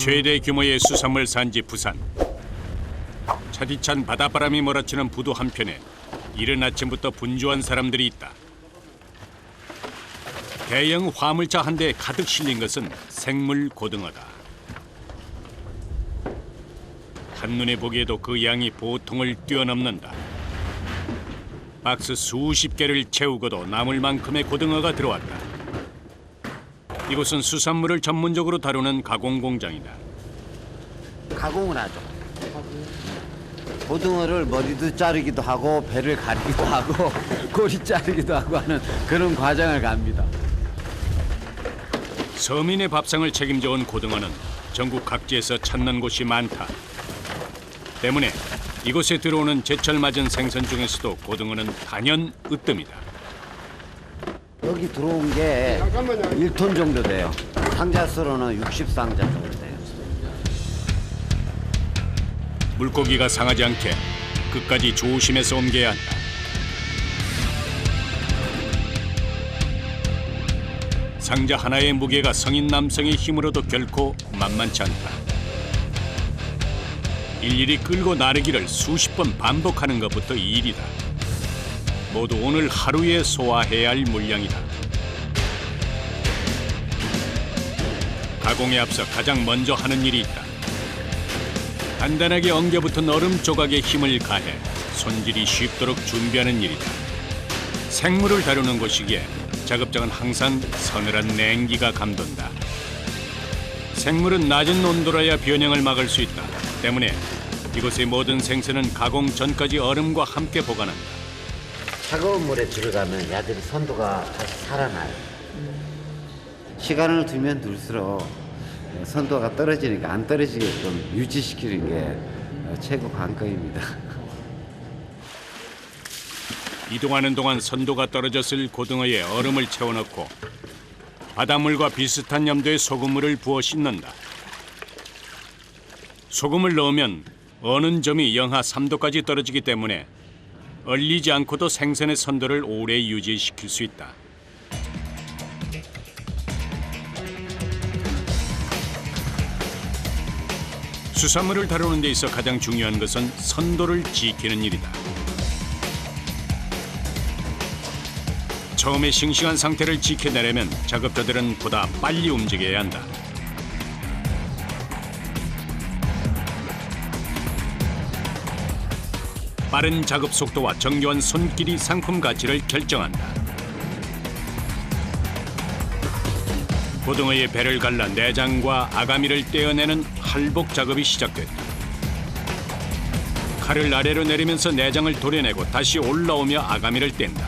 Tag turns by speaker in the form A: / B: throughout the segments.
A: 최대 규모의 수산물 산지 부산. 차디찬 바닷바람이 몰아치는 부두 한편에 이른 아침부터 분주한 사람들이 있다. 대형 화물차 한 대에 가득 실린 것은 생물 고등어다. 한눈에 보기에도 그 양이 보통을 뛰어넘는다. 박스 수십 개를 채우고도 남을 만큼의 고등어가 들어왔다. 이곳은 수산물을 전문적으로 다루는 가공 공장이다.
B: 가공을 하죠. 고등어를 머리도 자르기도 하고 배를 가리기도 하고 꼬리 자르기도 하고 하는 그런 과정을 갑니다.
A: 서민의 밥상을 책임져온 고등어는 전국 각지에서 찾는 곳이 많다. 때문에 이곳에 들어오는 제철 맞은 생선 중에서도 고등어는 단연 으뜸이다.
B: 여기 들어온 게 1톤 정도 돼요. 상자 수로는 60상자 정도 돼요.
A: 물고기가 상하지 않게 끝까지 조심해서 옮겨야 한다. 상자 하나의 무게가 성인 남성의 힘으로도 결코 만만치 않다. 일일이 끌고 나르기를 수십 번 반복하는 것부터 일이다. 모두 오늘 하루에 소화해야 할 물량이다. 가공에 앞서 가장 먼저 하는 일이 있다. 단단하게 엉겨붙은 얼음 조각에 힘을 가해 손질이 쉽도록 준비하는 일이다. 생물을 다루는 곳이기에 작업장은 항상 서늘한 냉기가 감돈다. 생물은 낮은 온도라야 변형을 막을 수 있다. 때문에 이곳의 모든 생선은 가공 전까지 얼음과 함께 보관한다.
B: 차가운 물에 들어가면 야들이 선도가 다시 살아나요. 시간을 두면 둘수록 선도가 떨어지니까 안 떨어지게끔 유지시키는 게 최고 관건입니다.
A: 이동하는 동안 선도가 떨어졌을 고등어에 얼음을 채워넣고 바닷물과 비슷한 염도의 소금물을 부어 씻는다. 소금을 넣으면 어는 점이 영하 3도까지 떨어지기 때문에 얼리지 않고도 생선의 선도를 오래 유지시킬 수 있다. 수산물을 다루는 데 있어 가장 중요한 것은 선도를 지키는 일이다. 처음에 싱싱한 상태를 지켜내려면 작업자들은 보다 빨리 움직여야 한다. 빠른 작업 속도와 정교한 손길이 상품 가치를 결정한다. 고등어의 배를 갈라 내장과 아가미를 떼어내는 할복 작업이 시작됐다. 칼을 아래로 내리면서 내장을 도려내고 다시 올라오며 아가미를 뗀다.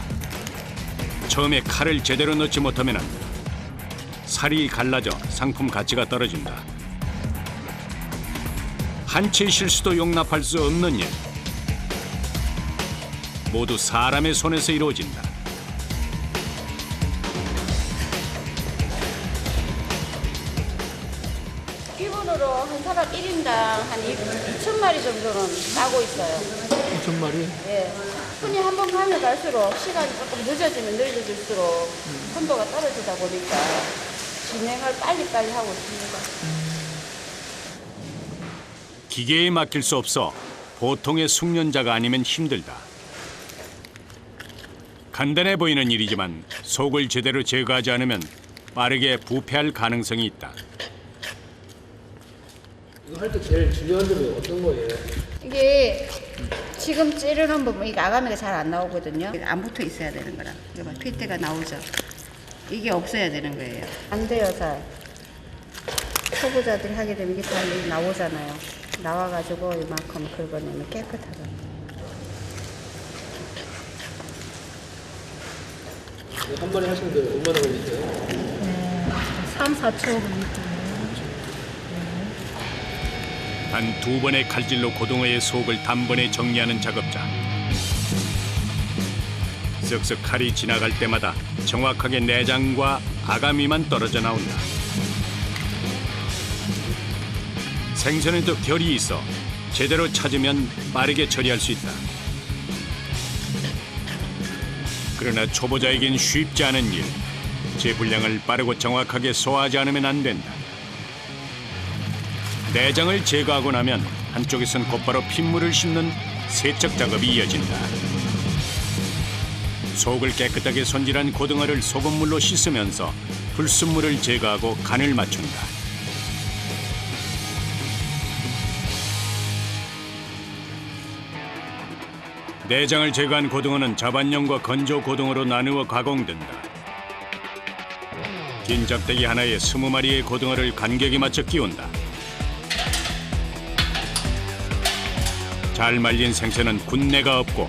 A: 처음에 칼을 제대로 넣지 못하면 살이 갈라져 상품 가치가 떨어진다. 한 채의 실수도 용납할 수 없는 일. 모두 사람의 손에서 이루어진다.
C: 기본으로 한 사람 1인당 한 2,000마리 정도는 따고 있어요.
D: 2,000마리?
C: 예. 손이 한 번 가면 갈수록 시간이 조금 늦어지면 늦어질수록 선도가 떨어지다 보니까 진행을 빨리빨리 하고 있습니다.
A: 기계에 맡길 수 없어 보통의 숙련자가 아니면 힘들다. 간단해 보이는 일이지만 속을 제대로 제거하지 않으면 빠르게 부패할 가능성이 있다.
D: 이거 할 때 제일 중요한 점이 어떤 거예요?
C: 이게 지금 찌르는 부분, 이게 아가미가 잘 안 나오거든요. 안 붙어 있어야 되는 거라. 이게 막 핏대가 나오죠. 이게 없어야 되는 거예요. 안 돼요, 잘. 초보자들이 하게 되면 이게 다 나오잖아요. 나와가지고 이만큼 긁어내면 깨끗하죠.
D: 한 마리 하시는데 얼마나 걸리세요?
E: 3, 4초 걸리죠.
A: 단 2번의 칼질로 고등어의 속을 단번에 정리하는 작업자. 쓱쓱 칼이 지나갈 때마다 정확하게 내장과 아가미만 떨어져 나온다. 생선에도 결이 있어 제대로 찾으면 빠르게 처리할 수 있다. 그러나 초보자에겐 쉽지 않은 일. 제 분량을 빠르고 정확하게 소화하지 않으면 안 된다. 내장을 제거하고 나면 한쪽에선 곧바로 핏물을 씹는 세척 작업이 이어진다. 속을 깨끗하게 손질한 고등어를 소금물로 씻으면서 불순물을 제거하고 간을 맞춘다. 내장을 제거한 고등어는 자반용과 건조 고등어로 나누어 가공된다. 긴 작대기 하나에 20마리의 고등어를 간격에 맞춰 끼운다. 잘 말린 생선은 군내가 없고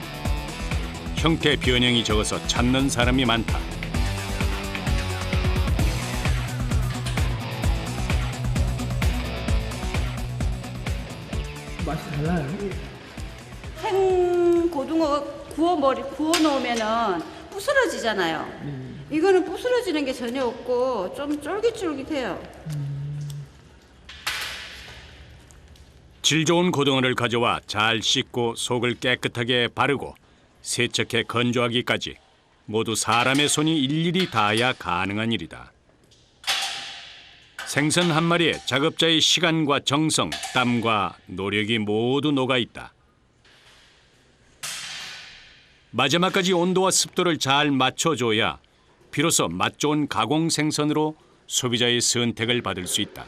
A: 형태 변형이 적어서 찾는 사람이 많다.
D: 맛이 달라요?
C: 생 고등어 구워 놓으면은 부스러지잖아요. 이거는 부스러지는 게 전혀 없고 좀 쫄깃쫄깃해요.
A: 질 좋은 고등어를 가져와 잘 씻고 속을 깨끗하게 바르고 세척해 건조하기까지 모두 사람의 손이 일일이 닿아야 가능한 일이다. 생선 한 마리에 작업자의 시간과 정성, 땀과 노력이 모두 녹아 있다. 마지막까지 온도와 습도를 잘 맞춰줘야 비로소 맛 좋은 가공 생선으로 소비자의 선택을 받을 수 있다.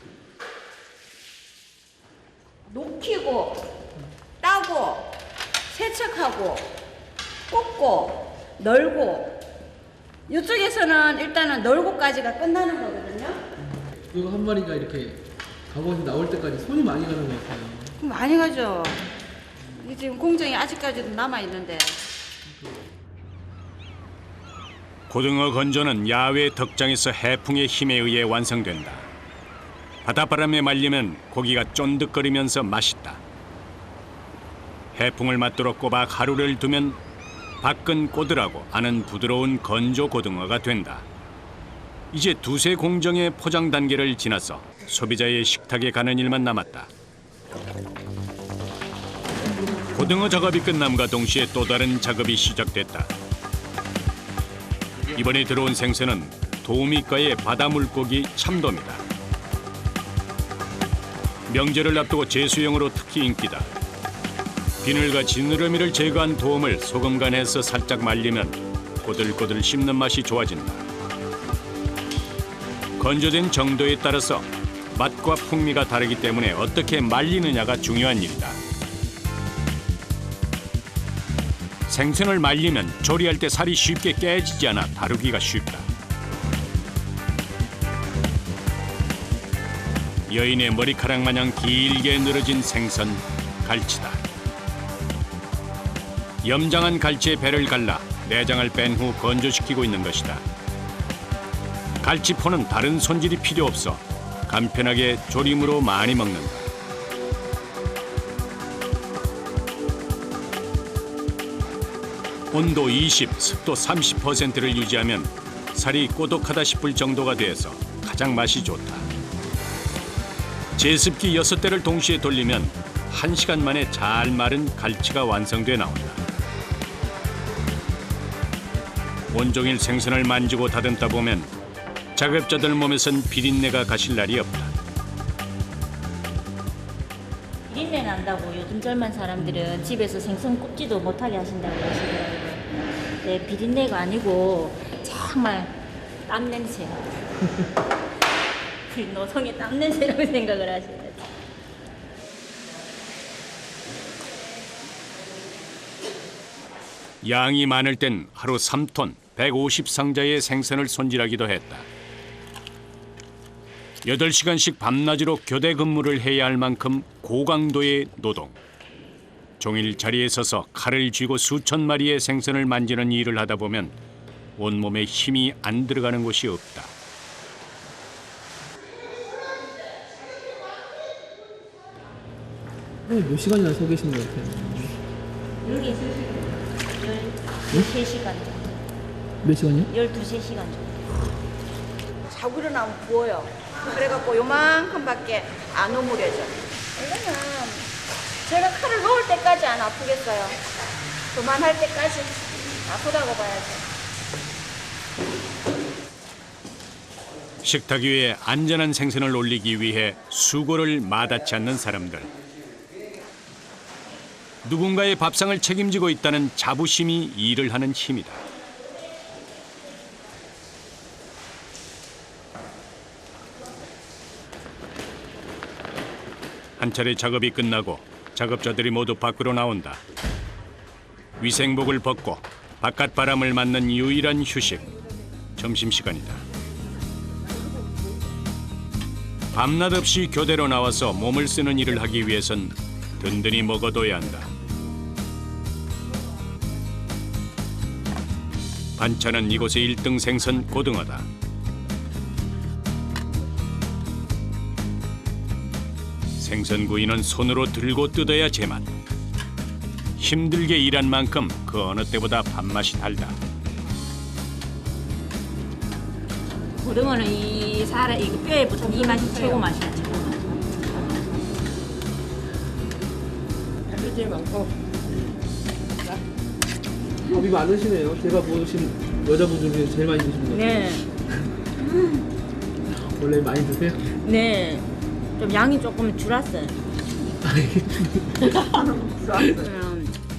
C: 녹히고 따고 세척하고 꽂고 널고 이쪽에서는 일단은 널고까지가 끝나는 거거든요.
D: 이거 한 마리가 이렇게 가공해서 나올 때까지 손이 많이 가는 것 같아요.
C: 많이 가죠. 이게 지금 공정이 아직까지도 남아 있는데.
A: 고등어 건조는 야외 덕장에서 해풍의 힘에 의해 완성된다. 바닷바람에 말리면 고기가 쫀득거리면서 맛있다. 해풍을 맞도록 꼬박 하루를 두면 밖은 꼬들하고 안은 부드러운 건조 고등어가 된다. 이제 두세 공정의 포장 단계를 지나서 소비자의 식탁에 가는 일만 남았다. 고등어 작업이 끝남과 동시에 또 다른 작업이 시작됐다. 이번에 들어온 생선은 도미가의 바다 물고기 참돔이다. 명절을 앞두고 제수용으로 특히 인기다. 비늘과 지느러미를 제거한 돔을 소금간해서 살짝 말리면 꼬들꼬들 씹는 맛이 좋아진다. 건조된 정도에 따라서 맛과 풍미가 다르기 때문에 어떻게 말리느냐가 중요한 일이다. 생선을 말리면 조리할 때 살이 쉽게 깨지지 않아 다루기가 쉽다. 여인의 머리카락 마냥 길게 늘어진 생선 갈치다. 염장한 갈치의 배를 갈라 내장을 뺀 후 건조시키고 있는 것이다. 갈치포는 다른 손질이 필요 없어 간편하게 조림으로 많이 먹는다. 온도 20, 습도 30%를 유지하면 살이 꼬독하다 싶을 정도가 돼서 가장 맛이 좋다. 제습기 6대를 동시에 돌리면 1시간 만에 잘 마른 갈치가 완성돼 나온다. 온종일 생선을 만지고 다듬다 보면 작업자들 몸에선 비린내가 가실 날이 없다.
F: 비린내 난다고 요즘 젊은 사람들은 집에서 생선 굽지도 못하게 하신다고 하시더라고요. 네, 비린내가 아니고 정말 땀 냄새. 그 노동의 땀 냄새라고 생각을 하셔야지.
A: 양이 많을 땐 하루 3톤, 150상자의 생선을 손질하기도 했다. 8시간씩 밤낮으로 교대 근무를 해야 할 만큼 고강도의 노동. 종일 자리에 서서 칼을 쥐고 수천 마리의 생선을 만지는 일을 하다 보면 온몸에 힘이 안 들어가는 곳이 없다.
D: 몇 시간이나 서 계신 것 같아요?
F: 여기 13시간 정도.
D: 몇 시간이요?
F: 12시간 정도.
C: 자고 일어나면 부어요. 그래갖고 요만큼밖에 안 오므려져. 이거는 제가 칼을 놓을 때까지 안 아프겠어요. 그만할 때까지 아프다고 봐야죠.
A: 식탁 위에 안전한 생선을 올리기 위해 수고를 마다치 않는 사람들. 누군가의 밥상을 책임지고 있다는 자부심이 일을 하는 힘이다. 한 차례 작업이 끝나고 작업자들이 모두 밖으로 나온다. 위생복을 벗고 바깥 바람을 맞는 유일한 휴식, 점심시간이다. 밤낮 없이 교대로 나와서 몸을 쓰는 일을 하기 위해선 든든히 먹어둬야 한다. 반찬은 이곳의 1등 생선 고등어다. 생선구이는 손으로 들고 뜯어야 제맛. 힘들게 일한 만큼 그 어느 때보다 밥맛이 달다.
F: 고등어는 이 뼈에 붙은 이 맛이 최고 맛이야. 최고 맛.
D: 밥이 많으시네요. 제가 보신 여자분 중에 제일 많이 드시는 것 같아요.
F: 네,
D: 원래 많이 드세요?
F: 네. 좀 양이 조금 줄었어요.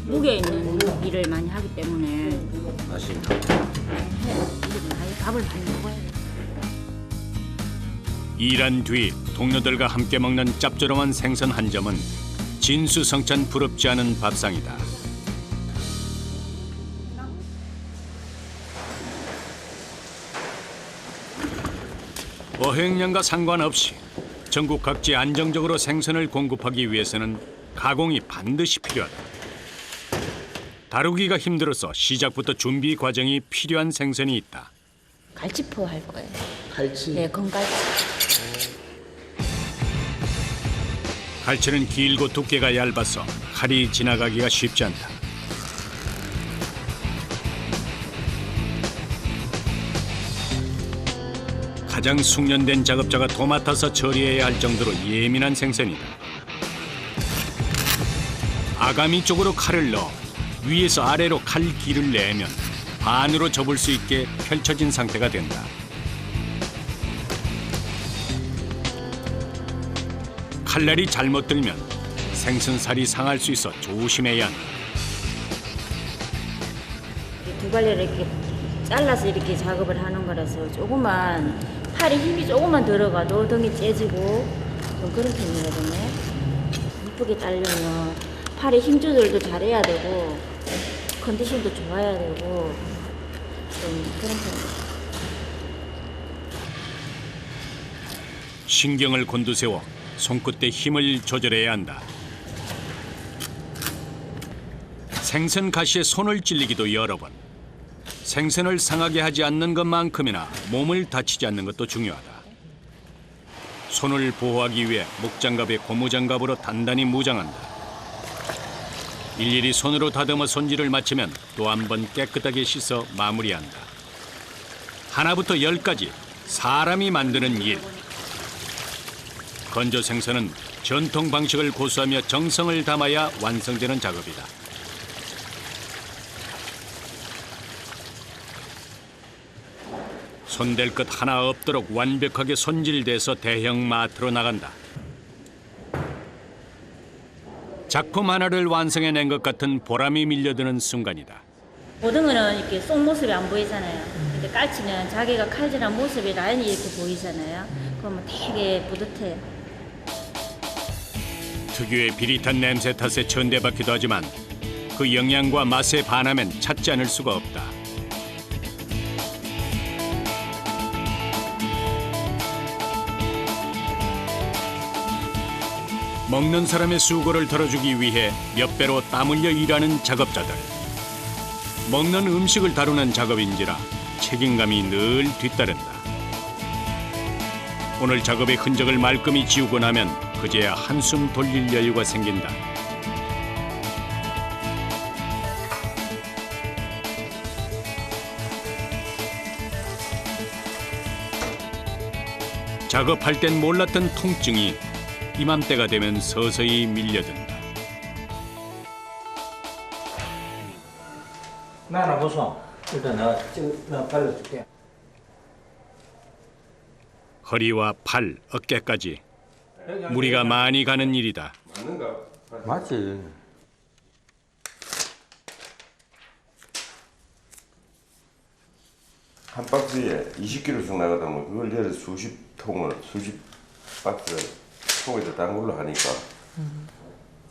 F: 무게 있는 일을 많이 하기 때문에 밥을 많이 먹어야 돼요.
A: 일한 뒤 동료들과 함께 먹는 짭조름한 생선 한 점은 진수성찬 부럽지 않은 밥상이다. 어획량과 상관없이 전국 각지에 안정적으로 생선을 공급하기 위해서는 가공이 반드시 필요하다. 다루기가 힘들어서 시작부터 준비 과정이 필요한 생선이 있다.
F: 갈치포 할 거예요.
D: 갈치.
F: 네, 건갈치.
A: 갈치는 길고 두께가 얇아서 칼이 지나가기가 쉽지 않다. 가장 숙련된 작업자가 도맡아서 처리해야 할 정도로 예민한 생선이다. 아가미 쪽으로 칼을 넣어 위에서 아래로 칼 길을 내면 반으로 접을 수 있게 펼쳐진 상태가 된다. 칼날이 잘못 들면 생선살이 상할 수 있어 조심해야 한다.
F: 두 갈래를 이렇게 잘라서 이렇게 작업을 하는 거라서 조금만 팔에 힘이 조금만 들어가도 등이 째지고 좀 그런 편이거든요. 이쁘게 따려면 팔에 힘 조절도 잘해야 되고 컨디션도 좋아야 되고 좀 그런 편이에요.
A: 신경을 곤두세워 손끝에 힘을 조절해야 한다. 생선 가시에 손을 찔리기도 여러 번. 생선을 상하게 하지 않는 것만큼이나 몸을 다치지 않는 것도 중요하다. 손을 보호하기 위해 목장갑에 고무장갑으로 단단히 무장한다. 일일이 손으로 다듬어 손질을 마치면 또 한 번 깨끗하게 씻어 마무리한다. 하나부터 10까지 사람이 만드는 일. 건조 생선은 전통 방식을 고수하며 정성을 담아야 완성되는 작업이다. 손댈 것 하나 없도록 완벽하게 손질돼서 대형 마트로 나간다. 작품 하나를 완성해낸 것 같은 보람이 밀려드는 순간이다.
F: 고등어는 이렇게 속 모습이 안 보이잖아요. 근데 깔치는 자기가 칼질한 모습이 라인이 이렇게 보이잖아요. 그러면 되게 뿌듯해요.
A: 특유의 비릿한 냄새 탓에 천대받기도 하지만 그 영양과 맛에 반하면 찾지 않을 수가 없다. 먹는 사람의 수고를 덜어주기 위해 몇 배로 땀 흘려 일하는 작업자들. 먹는 음식을 다루는 작업인지라 책임감이 늘 뒤따른다. 오늘 작업의 흔적을 말끔히 지우고 나면 그제야 한숨 돌릴 여유가 생긴다. 작업할 땐 몰랐던 통증이 이맘때가 되면 서서히 밀려든다.
G: 나나 보소. 일단 내가 발라줄게.
A: 허리와 팔, 어깨까지 무리가 많이 가는 일이다.
G: 맞지. 한 박스에 20kg씩 나가다면 그걸 예를 수십 박스 통에다 딴 걸로 하니까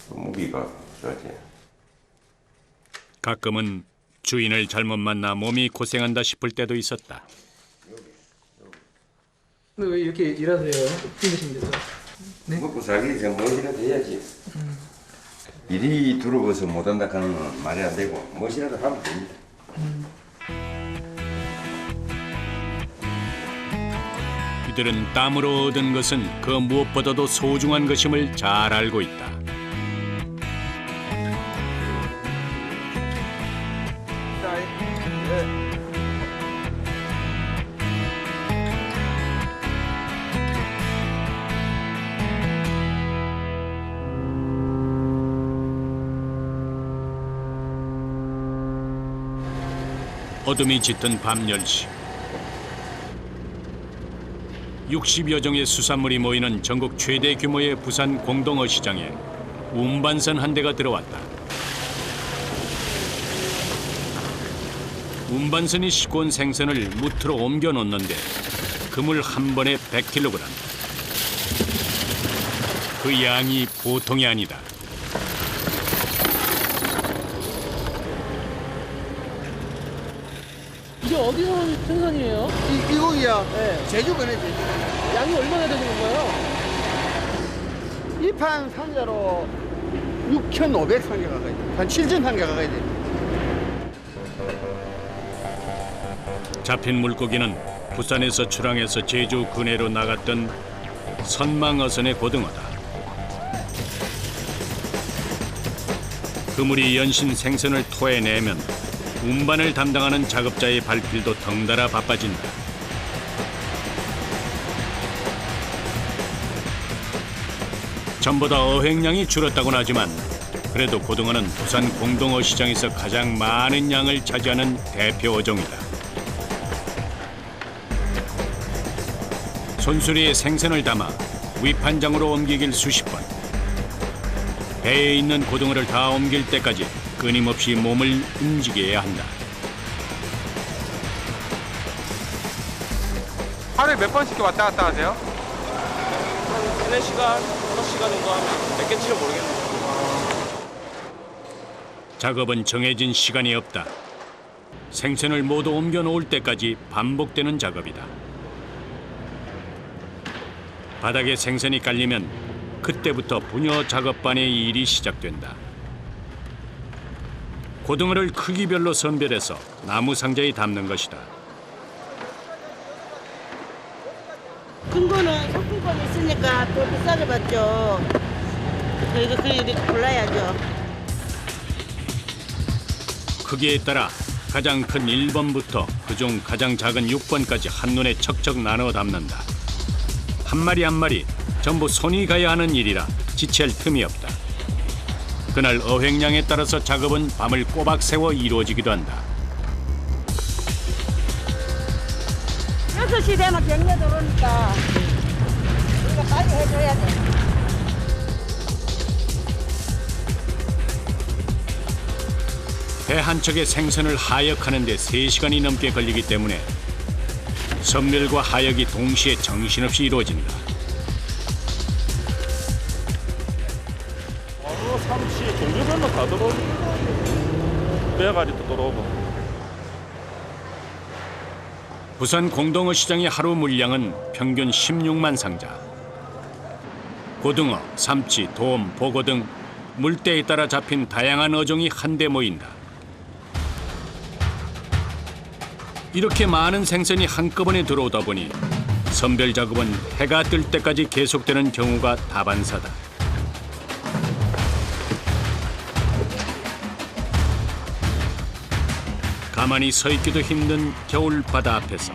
G: 그 무기가 좋아지.
A: 가끔은 주인을 잘못 만나 몸이 고생한다 싶을 때도 있었다.
D: 근데 왜 이렇게 일하세요? 힘드신데요?
G: 먹고 살기 위해서 무엇이라도 해야지. 일이 두려워서 못한다 하는 건 말이 안 되고 무엇이라도 하면 됩니다.
A: 이들은 땀으로 얻은 것은 그 무엇보다도 소중한 것임을 잘 알고 있다. 어둠이 짙은 밤 10시. 60여 종의 수산물이 모이는 전국 최대 규모의 부산 공동어 시장에 운반선 한 대가 들어왔다. 운반선이 싣고 온 생선을 무트로 옮겨 놓는데 그물 한 번에 100kg. 그 양이 보통이 아니다.
D: 이게 어디서 온 생선이에요?
H: 이거기야.
D: 네.
H: 제주도네, 제주.
D: 양이 얼마나 되는 건가요?
H: 이판 상자로 6,500상자 가까이 돼. 한 7,000상자 가까이 돼.
A: 잡힌 물고기는 부산에서 출항해서 제주 근해로 나갔던 선망어선의 고등어다. 그물이 연신 생선을 토해내면 운반을 담당하는 작업자의 발길도 덩달아 바빠진다. 전보다 어획량이 줄었다고는 하지만 그래도 고등어는 부산 공동어 시장에서 가장 많은 양을 차지하는 대표 어종이다. 손수리에 생선을 담아 위판장으로 옮기길 수십 번. 배에 있는 고등어를 다 옮길 때까지 끊임없이 몸을 움직여야 한다.
I: 하루에 몇 번씩 왔다 갔다 하세요? 한 3시간, 5시간 정도 하면 몇 개치를 모르겠네요.
A: 작업은 정해진 시간이 없다. 생선을 모두 옮겨 놓을 때까지 반복되는 작업이다. 바닥에 생선이 깔리면 그때부터 부녀 작업반의 일이 시작된다. 고등어를 크기별로 선별해서 나무 상자에 담는 것이다.
J: 큰 거는 상품권 있으니까 또 비싸게 받죠. 저희가 그렇게 골라야죠.
A: 크기에 따라 가장 큰 1번부터 그중 가장 작은 6번까지 한눈에 척척 나눠 담는다. 한 마리 한 마리 전부 손이 가야 하는 일이라 지체할 틈이 없다. 그날 어획량에 따라서 작업은 밤을 꼬박 새워 이루어지기도 한다.
J: 6시 되면 경매 들어오니까 우리가 빨리 해줘야 돼.
A: 배 한 척의 생선을 하역하는 데 3시간이 넘게 걸리기 때문에 선멸과 하역이 동시에 정신없이 이루어진다.
I: 삼치 종류별로 다 들어오고 배가지도 들어오고.
A: 부산 공동어 시장의 하루 물량은 평균 16만 상자. 고등어, 삼치, 돔, 보고 등 물때에 따라 잡힌 다양한 어종이 한데 모인다. 이렇게 많은 생선이 한꺼번에 들어오다 보니 선별 작업은 해가 뜰 때까지 계속되는 경우가 다반사다. 가만히 서 있기도 힘든 겨울 바다 앞에서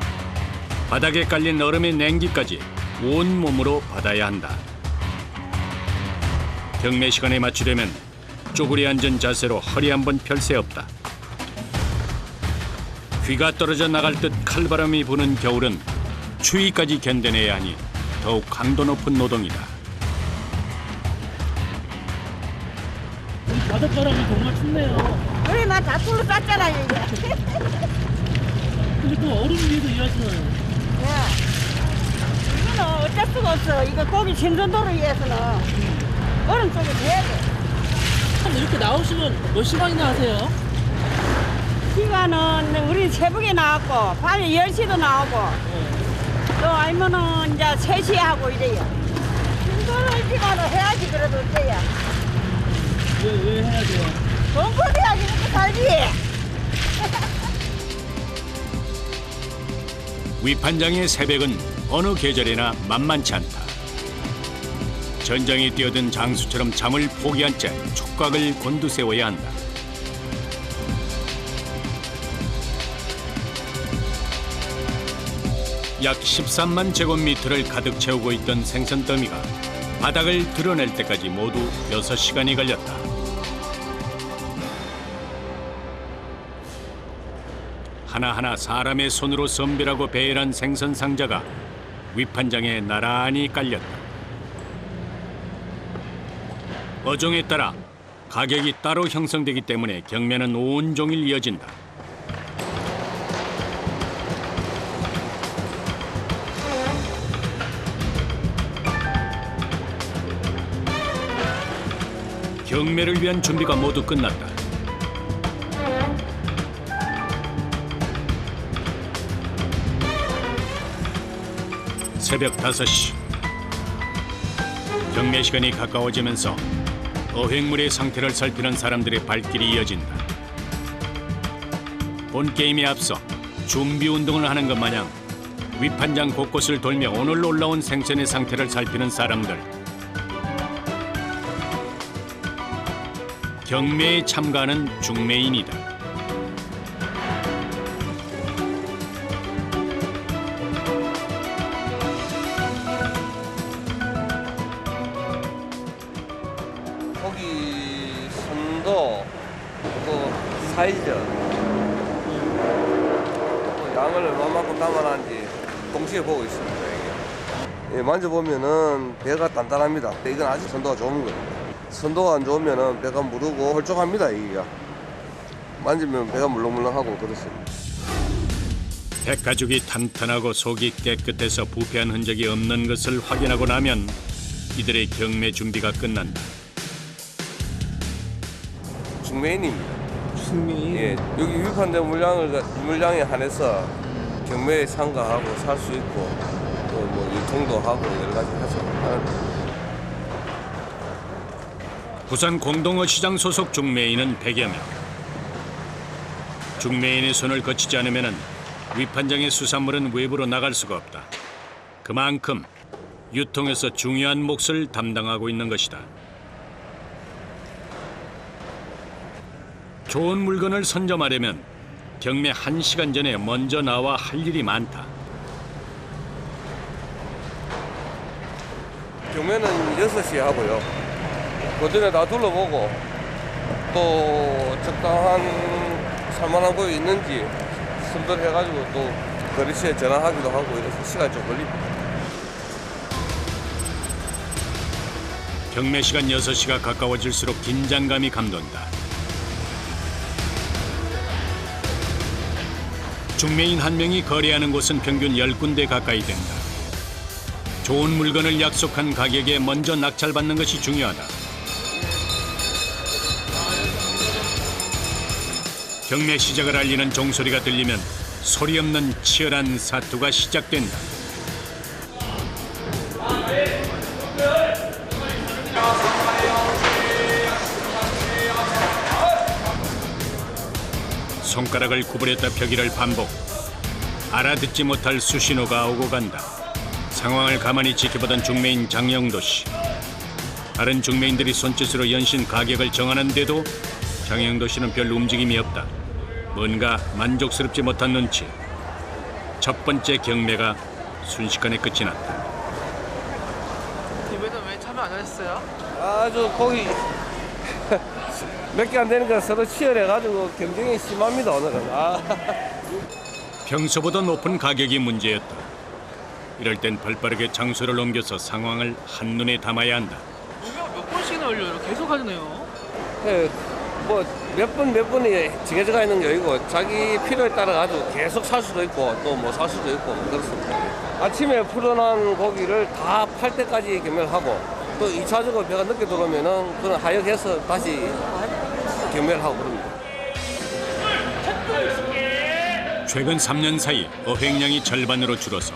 A: 바닥에 깔린 얼음의 냉기까지 온몸으로 받아야 한다. 경매 시간에 맞추려면 쪼그리 앉은 자세로 허리 한번 펼 새 없다. 귀가 떨어져 나갈 듯 칼바람이 부는 겨울은 추위까지 견뎌내야 하니 더욱 강도 높은 노동이다.
D: 바닷바람이 정말 춥네요.
J: 그래, 나 다 둘러쌌잖아요, 이제.
D: 근데 또 얼음 위에서 일하시나요?
J: 야, 이거는 어쩔 수가 없어. 이거 고기 생존도를 위해서는 얼음 속에 돼야 돼.
D: 이렇게 나오시면 몇 시간이나 하세요?
J: 시간은 우리 새벽에 나왔고, 밤에 10시도 나오고, 또 아니면은 이제 3시에 하고 이래요. 생존을 시간을 해야지, 그래도 어때요?
D: 왜 해야 돼요?
J: 돈 벌어야지, 이렇게 살지.
A: 위판장의 새벽은 어느 계절이나 만만치 않다. 전장에 뛰어든 장수처럼 잠을 포기한 채 촉각을 곤두세워야 한다. 약 13만 제곱미터를 가득 채우고 있던 생선 더미가 바닥을 드러낼 때까지 모두 6시간이 걸렸다. 하나하나 사람의 손으로 선별하고 배열한 생선 상자가 위판장에 나란히 깔렸다. 어종에 따라 가격이 따로 형성되기 때문에 경매는 온종일 이어진다. 경매를 위한 준비가 모두 끝났다. 새벽 5시. 경매 시간이 가까워지면서 어획물의 상태를 살피는 사람들의 발길이 이어진다. 본 게임에 앞서 준비 운동을 하는 것 마냥 위판장 곳곳을 돌며 오늘 올라온 생선의 상태를 살피는 사람들. 경매에 참가하는 중매인이다.
I: 고기 선도 또 사이즈 또 양을 얼마만큼 담아놨는지 동시에 보고 있습니다. 이게. 예, 만져보면은 배가 단단합니다. 이건 아직 선도가 좋은 거예요. 선도가 안 좋으면은 배가 무르고 홀쭉합니다. 이게 만지면 배가 물렁물렁하고 그렇습니다.
A: 백가죽이 탄탄하고 속이 깨끗해서 부패한 흔적이 없는 것을 확인하고 나면 이들의 경매 준비가 끝난다.
I: 중매인입니다.
D: 중매인?
I: 예, 여기 위판된 물량에 한해서 경매에 참가하고 살 수 있고 또 뭐 유통도 하고 여러 가지 하죠.
A: 부산 공동어시장 소속 중매인은 100여 명. 중매인의 손을 거치지 않으면 위판장의 수산물은 외부로 나갈 수가 없다. 그만큼 유통에서 중요한 몫을 담당하고 있는 것이다. 좋은 물건을 선점하려면 경매 1시간 전에 먼저 나와 할 일이 많다.
I: 경매는 6시에 하고요. 그 전에 다 둘러보고 또 적당한 살만한 고기 있는지 선별해가지고 또 거래처에 전화하기도 하고 이래서 시간이 좀 걸립니다.
A: 경매 시간 6시가 가까워질수록 긴장감이 감돈다. 중매인 한 명이 거래하는 곳은 평균 10군데 가까이 된다. 좋은 물건을 약속한 가격에 먼저 낙찰받는 것이 중요하다. 경매 시작을 알리는 종소리가 들리면 소리 없는 치열한 사투가 시작된다. 손가락을 구부렸다 펴기를 반복. 알아듣지 못할 수신호가 오고 간다. 상황을 가만히 지켜보던 중매인 장영도 씨. 다른 중매인들이 손짓으로 연신 가격을 정하는데도 장영도 씨는 별 움직임이 없다. 뭔가 만족스럽지 못한 눈치. 첫 번째 경매가 순식간에 끝이 났다.
D: 이번에는 왜 참여 안 하셨어요?
I: 아주 고기 몇 개 안 되니까 서로 치열해가지고 경쟁이 심합니다 오늘은.
A: 평소보다 높은 가격이 문제였다. 이럴 땐 발빠르게 장소를 옮겨서 상황을 한눈에 담아야 한다.
D: 몇 번씩이나 열려요? 계속 하네요.
I: 네, 뭐 몇 번이 정해져가 있는 게 아니고 자기 필요에 따라 가지고 계속 살 수도 있고 또 뭐 살 수도 있고 뭐 그렇습니다. 아침에 풀어놓은 고기를 다 팔 때까지 경매를 하고 또 2차적으로 배가 늦게 들어오면은 그런 하역해서 다시 경매를 하고 그럽니다.
A: 최근 3년 사이 어획량이 절반으로 줄어서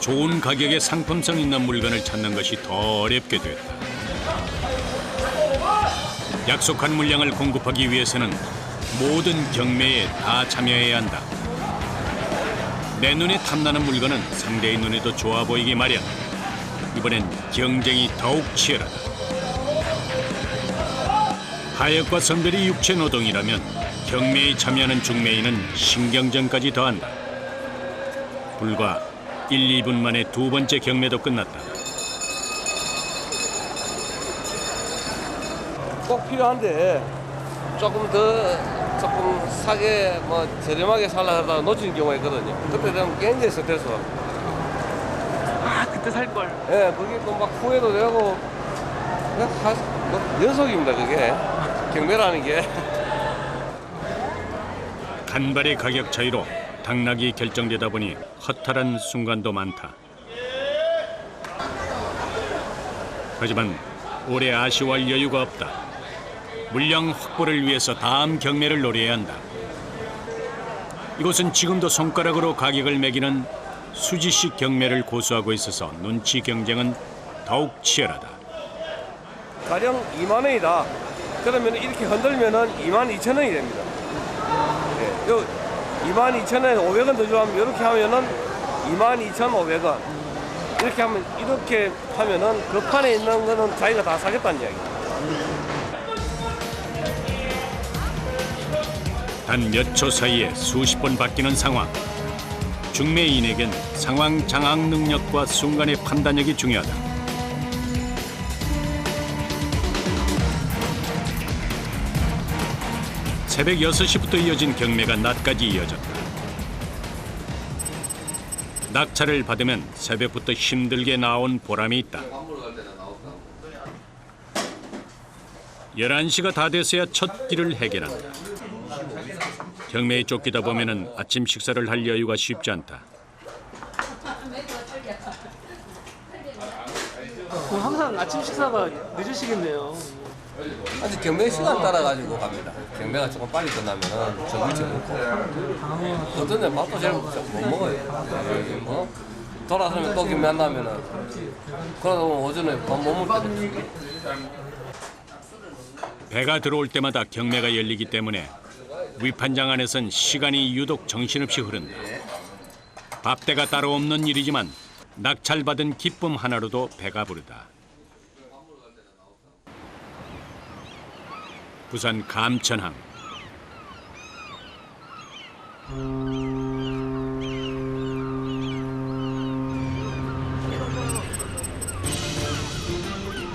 A: 좋은 가격의 상품성 있는 물건을 찾는 것이 더 어렵게 됐다. 약속한 물량을 공급하기 위해서는 모든 경매에 다 참여해야 한다. 내 눈에 탐나는 물건은 상대의 눈에도 좋아 보이기 마련. 이번엔 경쟁이 더욱 치열하다. 하역과 선별이 육체 노동이라면 경매에 참여하는 중매인은 신경전까지 더한다. 불과 1, 2분 만에 두 번째 경매도 끝났다.
I: 꼭 필요한데 조금 싸게 뭐 저렴하게 살라 하다가 놓치는 경우가 있거든요. 그때 되면 굉장히 스트레스.
D: 그때 살 걸.
I: 예, 그게 또 막 후회도 되고 연속입니다. 그게 경매라는 게.
A: 간발의 가격 차이로 당락이 결정되다 보니 허탈한 순간도 많다. 하지만 올해 아쉬워할 여유가 없다. 물량 확보를 위해서 다음 경매를 노려야 한다. 이곳은 지금도 손가락으로 가격을 매기는 수지식 경매를 고수하고 있어서 눈치 경쟁은 더욱 치열하다.
I: 가령 2만 원이다. 그러면 이렇게 흔들면은 22,000원이 됩니다. 예, 요 22,000원에 500원 더 주면 이렇게 하면은 22,500원. 이렇게 하면은 그 판에 있는 거는 자기가 다 사겠다는 이야기입니다.
A: 단 몇 초 사이에 수십 번 바뀌는 상황. 중매인에겐 상황 장악 능력과 순간의 판단력이 중요하다. 새벽 6시부터 이어진 경매가 낮까지 이어졌다. 낙찰을 받으면 새벽부터 힘들게 나온 보람이 있다. 11시가 다 돼서야 첫 끼를 해결한다. 경매에 쫓기다 보면은 아침 식사를 할 여유가 쉽지 않다.
D: 그럼 항상 아침 식사가 늦으시겠네요.
I: 아직 경매 시간 따라 가지고 갑니다. 경매가 조금 빨리 끝나면은 좀 일찍 먹고 어떤 데 밥도 잘 못 먹어요. 뭐 돌아서면 또 경매 안 나면은 그러다 보면 오전에 밥 못 먹게 됩니다.
A: 배가 들어올 때마다 경매가 열리기 때문에 위판장 안에선 시간이 유독 정신없이 흐른다. 밥대가 따로 없는 일이지만 낙찰받은 기쁨 하나로도 배가 부르다. 부산 감천항.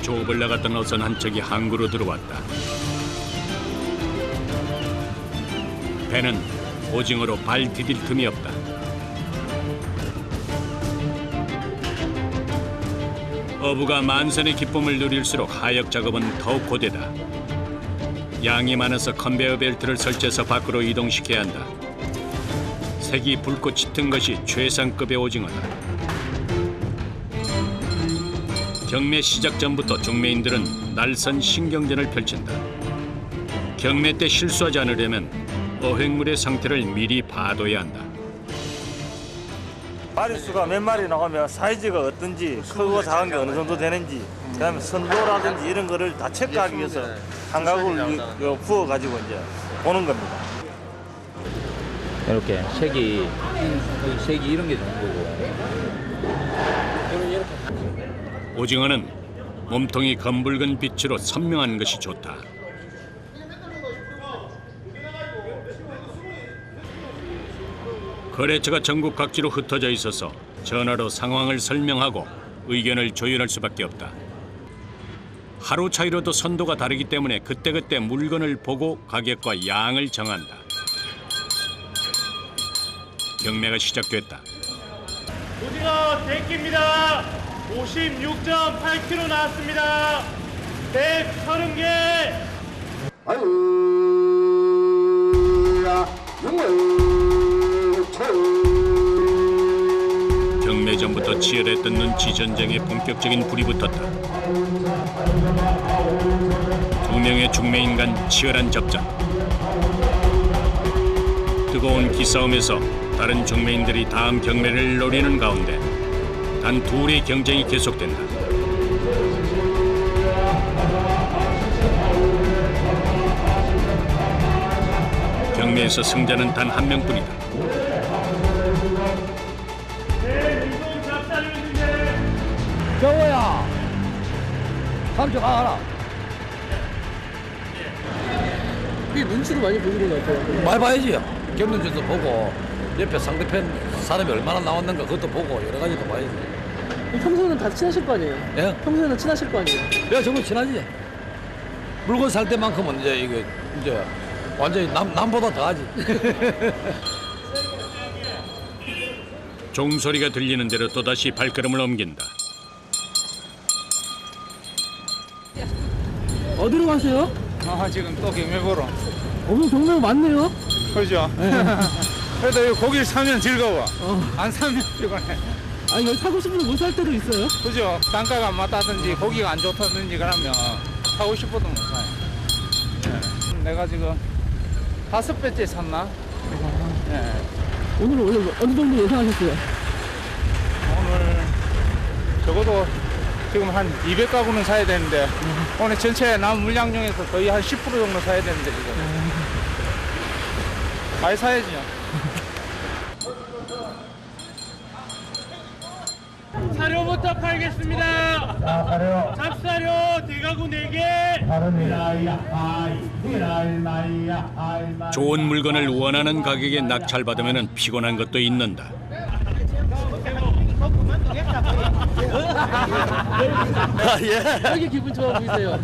A: 조업을 나갔던 어선 한 척이 항구로 들어왔다. 배는 오징어로 발 디딜 틈이 없다. 어부가 만선의 기쁨을 누릴수록 하역 작업은 더욱 고되다. 양이 많아서 컨베이어 벨트를 설치해서 밖으로 이동시켜야 한다. 색이 붉고 짙은 것이 최상급의 오징어다. 경매 시작 전부터 중매인들은 날선 신경전을 펼친다. 경매 때 실수하지 않으려면 어획물의 상태를 미리 봐둬야 한다.
K: 마리수가 몇 마리 나오면 사이즈가 어떤지, 크고 작은 게 어느 정도 되는지, 그다음에 선도라든지 이런 거를 다 체크하기 위해서 한각을 부어가지고 이제 보는 겁니다.
L: 이렇게 색이 이런 게 좋은 거고.
A: 오징어는 몸통이 검붉은 빛으로 선명한 것이 좋다. 거래처가 전국 각지로 흩어져 있어서 전화로 상황을 설명하고 의견을 조율할 수밖에 없다. 하루 차이로도 선도가 다르기 때문에 그때그때 물건을 보고 가격과 양을 정한다. 경매가 시작됐다.
M: 값어치가 대끼입니다. 56.8kg 나왔습니다. 130개.
A: 경매 전부터 치열했던 눈치 전쟁에 본격적인 불이 붙었다. 두 명의 중매인 간 치열한 접전. 뜨거운 기싸움에서 다른 중매인들이 다음 경매를 노리는 가운데 단 둘의 경쟁이 계속된다. 경매에서 승자는 단 한 명뿐이다.
N: 경호야, 삼촌 가라.
D: 이게 눈치도 많이 보이는 것 같아요.
N: 많이 봐야지. 경륜전도 보고 옆에 상대편 사람이 얼마나 나왔는가 그것도 보고 여러 가지도 봐야지.
D: 평소에는 다 친하실 거 아니에요?
N: 예?
D: 평소에는 친하실 거 아니에요?
N: 야, 정말 친하지. 물건 살 때만큼은 이제 완전히 남보다 더하지.
A: 종소리가 들리는 대로 또다시 발걸음을 옮긴다.
D: 어디로 가세요?
M: 지금 또 경매 보러.
D: 오늘 경매가 많네요.
M: 그죠? 그래도 이거 고기를 사면 즐거워. 안 사면 피곤해.
D: 아니, 여기 사고 싶은데 못 살 때도 있어요?
M: 그죠? 단가가 안 맞다든지 고기가 안 좋다든지 그러면 사고 싶어도 못 사요. 내가 지금 5배째 샀나?
D: 오늘 원래 어느 정도 예상하셨어요?
M: 오늘 적어도 지금 한 200가구는 사야 되는데 오늘 전체 남 물량 중에서 거의 한 10% 정도 사야 되는데 지금 많이 사야죠. 사료부터 팔겠습니다. 잡사료 대가구 4개.
A: 좋은 물건을 원하는 가격에 낙찰받으면 피곤한 것도 있는다.
N: 예.
D: 되게 기분 좋아 보이세요.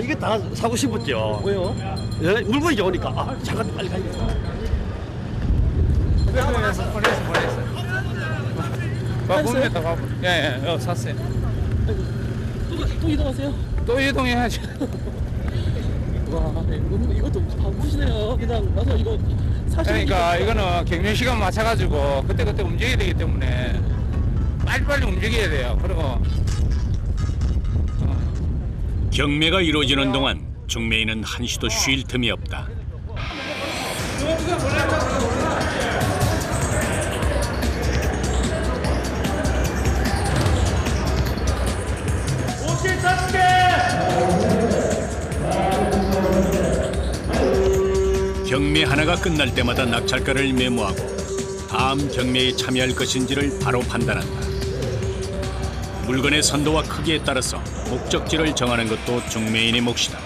N: 이게 다 사고 싶었죠.
D: 왜요?
N: 예, 물건이 좋으니까. 잠깐 빨리 가야겠다.
M: 보냈어. 바쁩니다, 바쁘. 예, 샀어요.
D: 또 이동하세요?
M: 또 이동해야죠.
D: 와, 이것도 바쁘시네요. 그냥 와서 이거 사시는.
M: 그러니까 이거는 경매 시간 맞춰가지고 그때 움직여야 되기 때문에 빨리빨리 움직여야 돼요. 그리고
A: 경매가 이루어지는 동안 중매인은 한시도 쉴 틈이 없다. 경매 하나가 끝날 때마다 낙찰가를 메모하고 다음 경매에 참여할 것인지를 바로 판단한다. 물건의 선도와 크기에 따라서 목적지를 정하는 것도 중매인의 몫이다.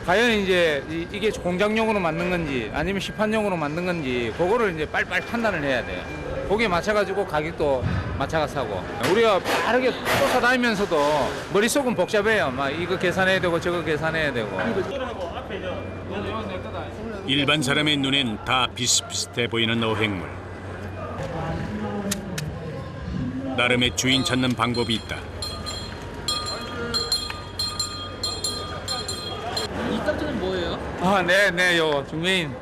M: 과연 이제 이게 공장용으로 만든 건지 아니면 시판용으로 만든 건지 그거를 이제 빨리빨리 판단을 해야 돼요. 거기에 맞춰가지고 가격도 맞춰가 사고. 우리가 빠르게 쫓아다니면서도 머릿속은 복잡해요. 막 이거 계산해야 되고 저거 계산해야 되고.
A: 일반 사람의 눈엔 다 비슷비슷해 보이는 어획물. 나름의 주인 찾는 방법이 있다.
D: 이 깜짝은 뭐예요?
M: 네, 요 중매인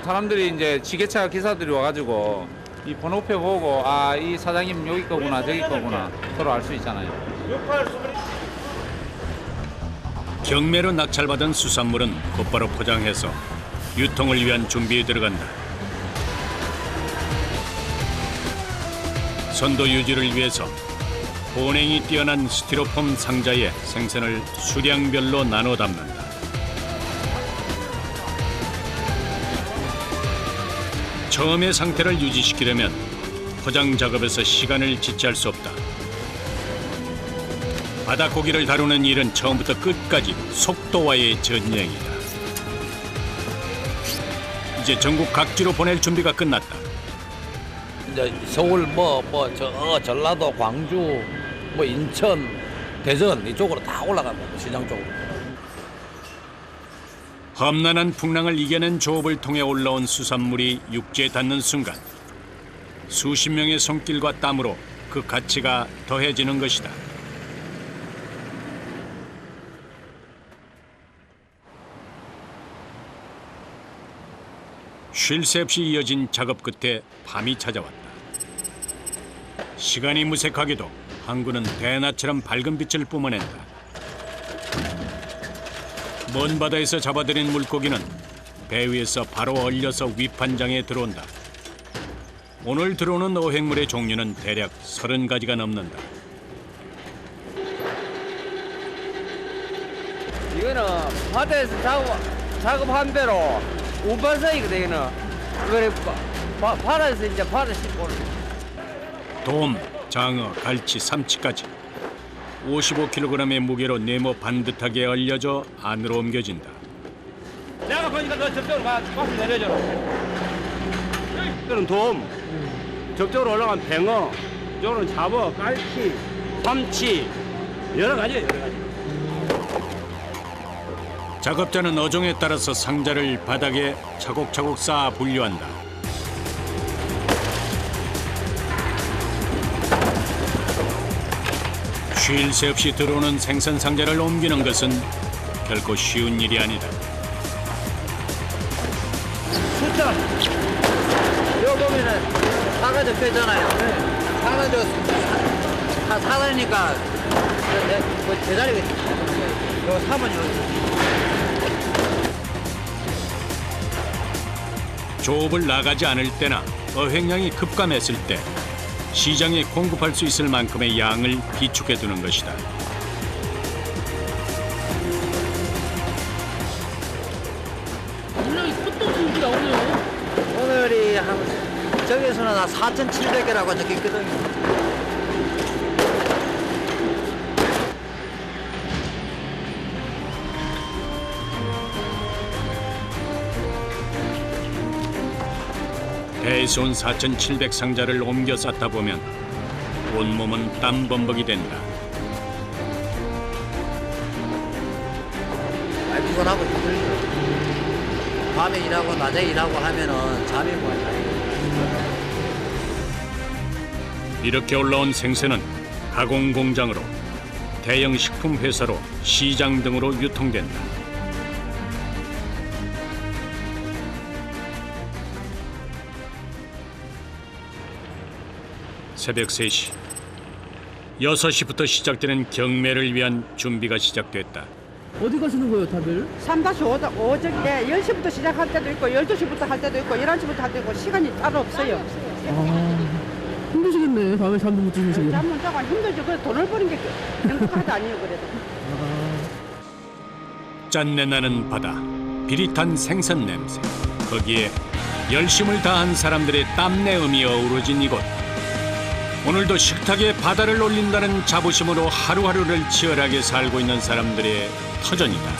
M: 사람들이 이제 지게차 기사들이 와가지고 이 번호표 보고 이 사장님 여기 거구나 저기 거구나 서로 알 수 있잖아요.
A: 경매로 낙찰받은 수산물은 곧바로 포장해서 유통을 위한 준비에 들어간다. 선도 유지를 위해서 보냉이 뛰어난 스티로폼 상자에 생선을 수량별로 나눠 담는다. 처음의 상태를 유지시키려면 포장 작업에서 시간을 지체할 수 없다. 바닷고기를 다루는 일은 처음부터 끝까지 속도와의 전쟁이다. 이제 전국 각지로 보낼 준비가 끝났다.
N: 이제 서울 전라도, 광주, 인천, 대전 이쪽으로 다 올라갑니다. 시장 쪽으로.
A: 험난한 풍랑을 이겨낸 조업을 통해 올라온 수산물이 육지에 닿는 순간 수십 명의 손길과 땀으로 그 가치가 더해지는 것이다. 쉴 새 없이 이어진 작업 끝에 밤이 찾아왔다. 시간이 무색하게도 항구는 대낮처럼 밝은 빛을 뿜어낸다. 먼 바다에서 잡아들인 물고기는 배 위에서 바로 얼려서 위판장에 들어온다. 오늘 들어오는 어획물의 종류는 대략 30가지가 넘는다.
O: 이거는 바다에서 작업한 대로 우반사이거든. 이거는 그래 바다에서 이제 바다 싣고 오는
A: 돔, 장어, 갈치, 삼치까지 55kg의 무게로 네모 반듯하게 얼려져 안으로 옮겨진다.
O: 내가 보니까 너 저쪽으로 가서 내려줘라.
H: 이거는 돔, 저쪽으로 올라간 뱅어, 이쪽으로는 잡어, 깔치, 삼치, 여러 가지예요, 여러 가지.
A: 작업자는 어종에 따라서 상자를 바닥에 차곡차곡 쌓아 분류한다. 쉴 새 없이 들어오는 생선 상자를 옮기는 것은 결코 쉬운 일이 아니다.
O: 숫자 여기 보면은 사가 적혀있잖아요. 사가 사다니까 제자리가 이거 사면
A: 조업을 나가지 않을 때나 어획량이 급감했을 때 시장에 공급할 수 있을 만큼의 양을 비축해 두는 것이다.
D: 물량이 컸던 수익이 나오네요.
O: 오늘이 한 저기서는 한 4,700개라고 적혀있거든요.
A: 배에서 온 4,700상자를 옮겨 쌓다 보면 온몸은 땀범벅이 된다.
O: 피곤하고 힘들죠. 밤에 일하고 낮에 일하고 하면은 잠이 못 와요.
A: 이렇게 올라온 생선은 가공 공장으로 대형 식품 회사로 시장 등으로 유통된다. 새벽 3시, 6시부터 시작되는 경매를 위한 준비가 시작됐다.
D: 어디 가시는 거예요, 다들?
J: 3-5 저기에 10시부터 시작할 때도 있고 12시부터 할 때도 있고 11시부터 할 때도 있고 시간이 따로 없어요.
D: 힘드시겠네, 밤에 잠도 못 주무시고.
J: 잠은 자고 힘들죠. 그래서 돈을 버는 게 행복하다 아니에요, 그래도.
A: 짠내 나는 바다, 비릿한 생선 냄새, 거기에 열심을 다한 사람들의 땀내음이 어우러진 이곳. 오늘도 식탁에 바다를 올린다는 자부심으로 하루하루를 치열하게 살고 있는 사람들의 터전이다.